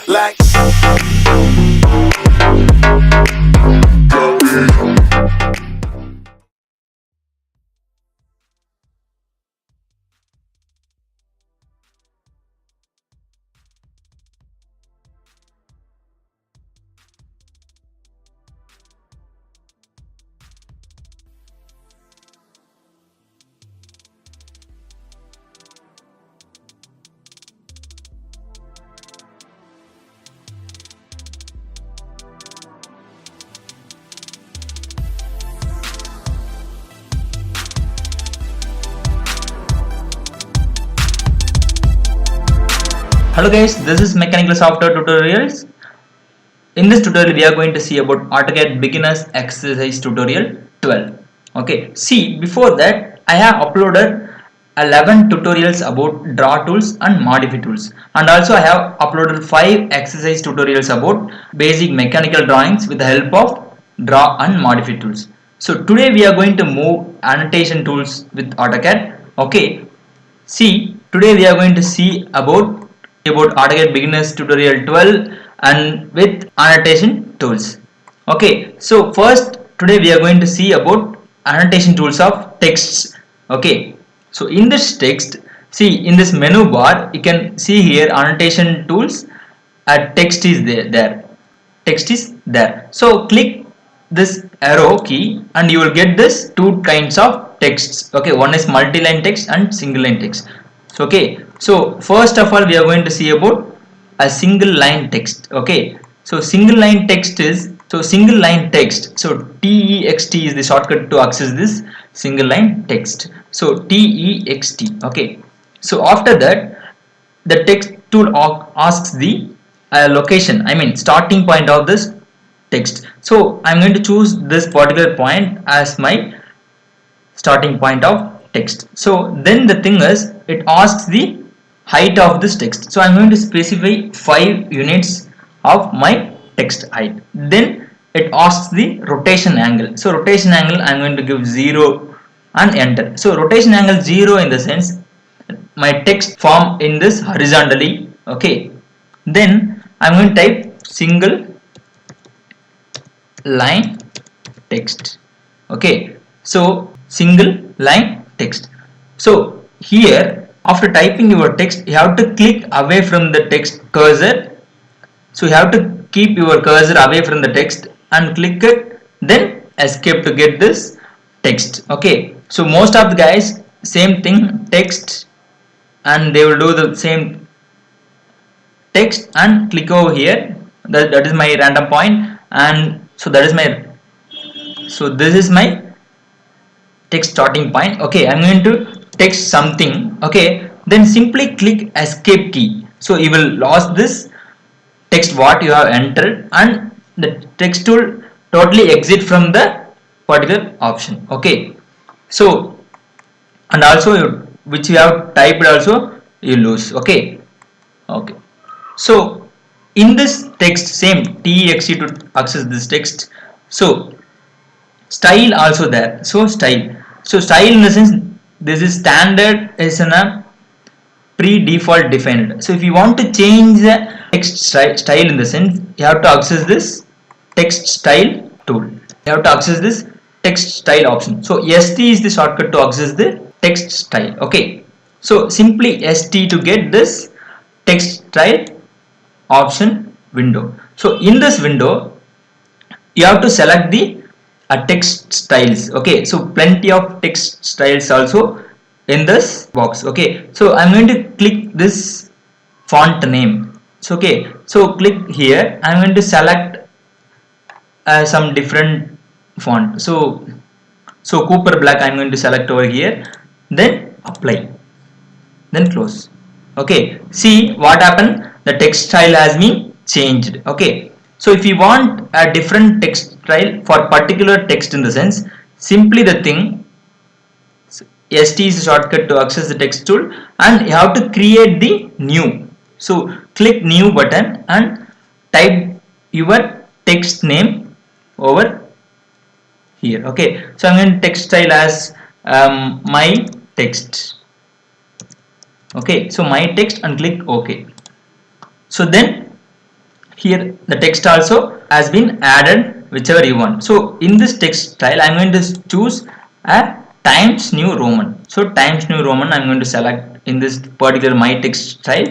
like. Hello guys, this is Mechanical Software Tutorials. In this tutorial we are going to see about AutoCAD Beginners Exercise Tutorial 12. Okay, see, before that I have uploaded 11 tutorials about draw tools and modify tools, and also I have uploaded 5 exercise tutorials about basic mechanical drawings with the help of draw and modify tools. So today we are going to move annotation tools with AutoCAD. Okay, see, today we are going to see about AutoCAD Beginners Tutorial 12 and with annotation tools. Okay, so first today we are going to see about annotation tools of texts. Okay, so in this text, see, in this menu bar you can see here annotation tools. Text is there. Text is there. So click this arrow key and you will get this two kinds of texts. Okay, one is multi-line text and single line text. So, okay, so first of all we are going to see about a single line text. Okay, so single line text is, so text is the shortcut to access this single line text. So text. Okay, so after that the text tool asks the location, I mean starting point of this text. So I'm going to choose this particular point as my starting point of text. So then the thing is, it asks the height of this text. So I'm going to specify 5 units of my text height. Then it asks the rotation angle. So rotation angle I'm going to give 0 and enter. So rotation angle 0 in the sense my text form in this horizontally. Okay, then I'm going to type single line text. Okay, so single line text. So here after typing your text you have to click away from the text cursor. So you have to keep your cursor away from the text and click it, then escape to get this text. Okay, so most of the guys same thing, text, and they will do the same text and click over here. That is my random point, and so this is my text starting point. Okay, I'm going to text something. Okay, then simply click escape key. So you will lose this text what you have entered, and the text tool totally exit from the particular option. Okay, so and also which you have typed also you lose. Okay, so in this text same text to access this text. So style also there. So style in the sense this is standard, is in a pre-default defined. So if you want to change the text style in the sense, you have to access this text style tool. You have to access this text style option. So ST is the shortcut to access the text style. Okay, so simply ST to get this text style option window. So in this window you have to select the text styles. Okay, so plenty of text styles also in this box. Okay, so I'm going to click this font name. So okay, so click here. I'm going to select some different font. So Cooper Black I'm going to select over here, then apply, then close. Okay, see what happened, the text style has been changed. Okay, so if you want a different text style for particular text in the sense, simply the thing ST is a shortcut to access the text tool, and you have to create the new. So click new button and type your text name over here. Okay, so I'm going to text style as my text. Okay, so my text, and click OK. So then here the text also has been added whichever you want. So in this text style I'm going to choose a Times New Roman. So Times New Roman I'm going to select in this particular my text style.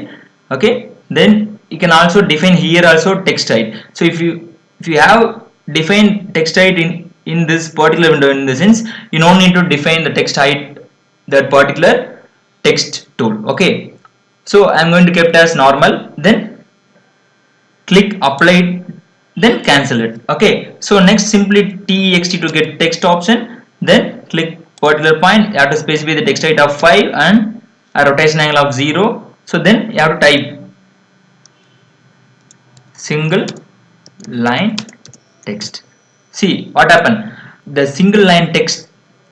Okay, then you can also define here also text height. So if you have defined text height in this particular window, in the sense you don't need to define the text height that particular text tool. Okay, so I'm going to keep it as normal, then click apply it, then cancel it. Okay, so next simply text to get text option, then click particular point, you have to specify the text height of 5 and a rotation angle of 0. So then you have to type single line text. See what happened, the single line text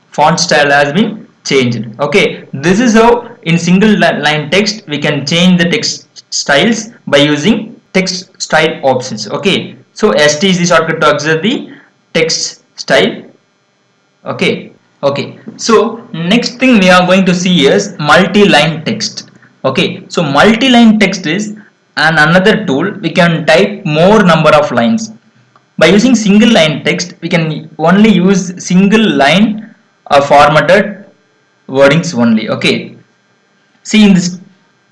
font style has been changed. Okay, this is how in single line text we can change the text styles by using text style options. Okay, so ST is the shortcut to access the text style. Okay, so next thing we are going to see is multi-line text. Okay, so multi-line text is another tool we can type more number of lines. By using single line text we can only use single line formatted wordings only. Okay, see in this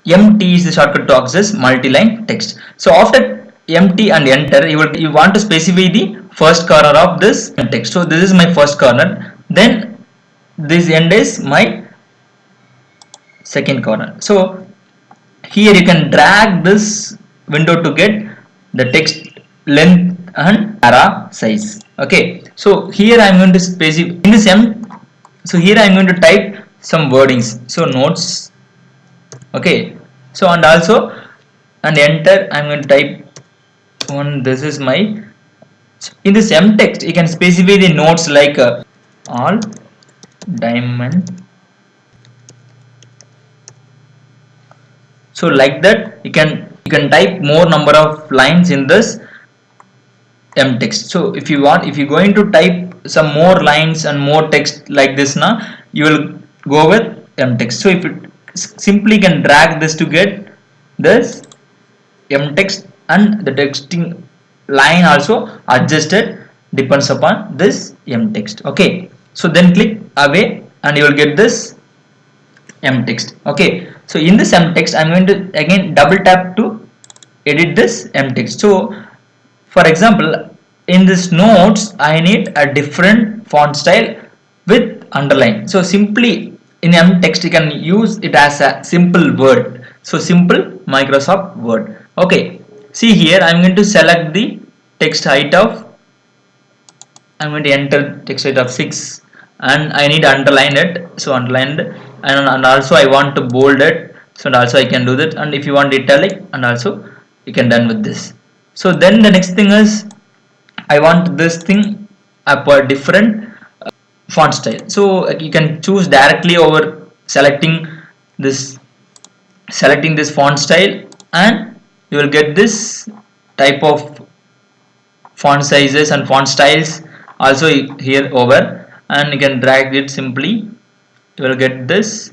MT is the shortcut to access multi-line text. So after MT and enter, you want to specify the first corner of this text. So this is my first corner, then this end is my second corner. So here you can drag this window to get the text length and para size. Okay, so here I am going to specify in this so here I am going to type some wordings, so notes. Okay, so and also and enter I'm going to type one, this is my, in this text you can specify the notes like all diamond. So like that you can type more number of lines in this text. So if you want, if you're going to type some more lines and more text like this now, you will go with text. So if it simply can drag this to get this text, and the texting line also adjusted depends upon this text. Okay, so then click away and you will get this text. Okay, so in this text I'm going to again double tap to edit this text. So for example in this notes I need a different font style with underline. So simply in text you can use it as a simple word. So simple Microsoft Word. Okay, see here I'm going to select the text height of, I'm going to enter text height of 6 and I need to underline it. So underlined, and also I want to bold it, so also I can do that, and if you want italic and also you can done with this. So then the next thing is I want this thing up a different font style. So you can choose directly over selecting this font style, and you will get this type of font sizes and font styles also here over, and you can drag it simply, you will get this.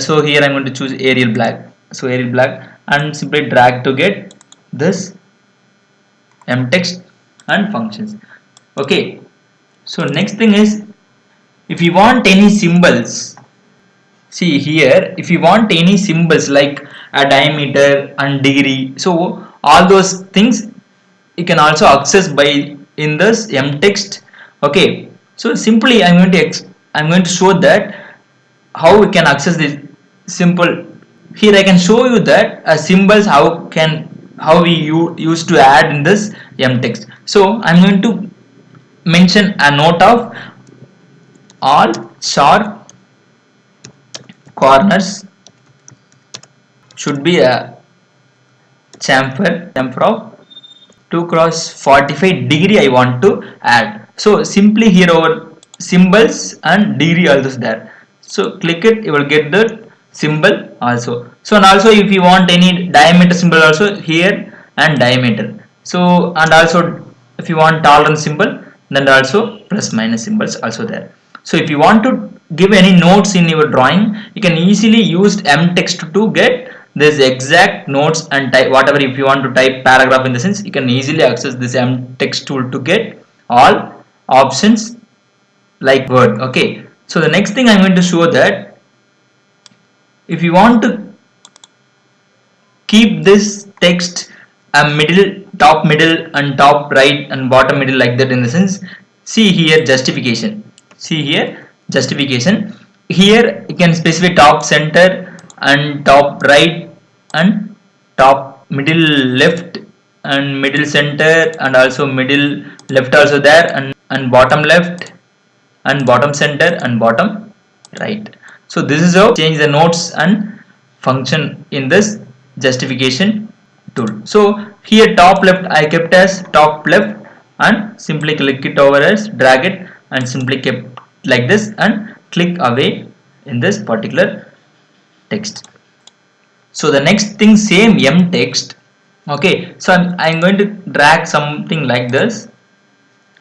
So here I'm going to choose Arial black, so Arial black, and simply drag to get this text and functions. Okay, so next thing is if you want any symbols, see here if you want any symbols like a diameter and degree, so all those things you can also access by in this text. Okay, so simply I'm going to show that how we can access this simple. Here I can show you that symbols how we used to add in this text. So I'm going to mention a note of all sharp corners should be a chamfer of 2 cross 45 degree I want to add. So simply here over symbols and degree also there, so click it, you will get the symbol also. So and also if you want any diameter symbol also here and diameter, so and also if you want tolerance symbol, then also plus minus symbols also there. So if you want to give any notes in your drawing, you can easily use text to get this exact notes and type whatever. If you want to type paragraph in the sense, you can easily access this text tool to get all options like Word. Okay, so the next thing I'm going to show that if you want to keep this text a middle and top right and bottom middle like that in the sense, see here justification, see here justification. Here you can specify top center and top right and top middle left and middle center and also middle left also there, and bottom left and bottom center and bottom right. So this is how change the notes and function in this justification tool. So here top left I kept as top left and simply click it over as drag it and simply kept like this and click away in this particular text. So the next thing, same M text. Okay, so I'm going to drag something like this.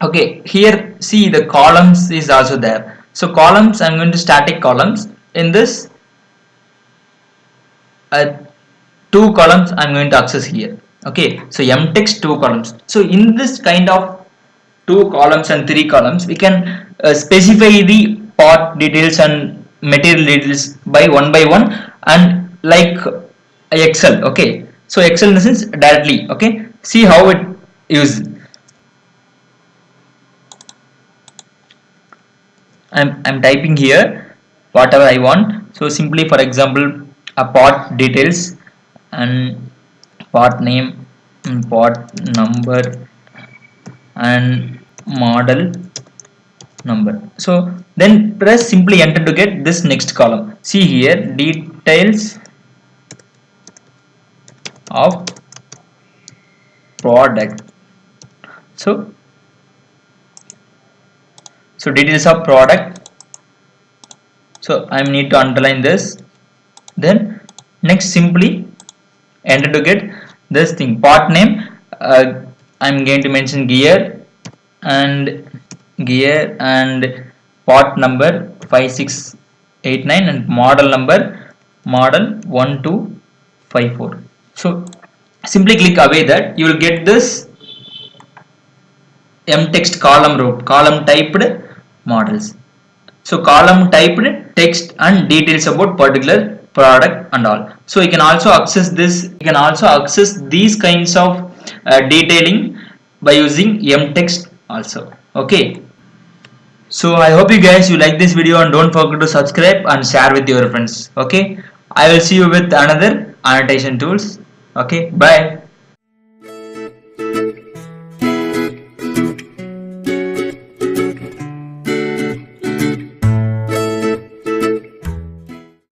Okay, here see the columns is also there. So columns, I'm going to static columns. In this 2 columns I'm going to access here. Okay, so M text 2 columns. So in this kind of 2 columns and 3 columns, we can specify the part details and material details by one and like Excel. Okay, so Excel in the sense directly. Okay, see how it is. I'm typing here whatever I want. So simply for example a part details and part name and part number and model number. So then press simply enter to get this next column. See here details of product. So details of product. So I need to underline this. Then next simply enter to get this thing. Part name, I'm going to mention gear and part number 5689 and model number model 1254. So simply click away that you will get this M text column row, column typed models. So column typed text and details about particular product and all. So you can also access this, you can also access these kinds of detailing by using M text also. Okay, so I hope you guys like this video and don't forget to subscribe and share with your friends. Okay, I will see you with another annotation tools. Okay, bye.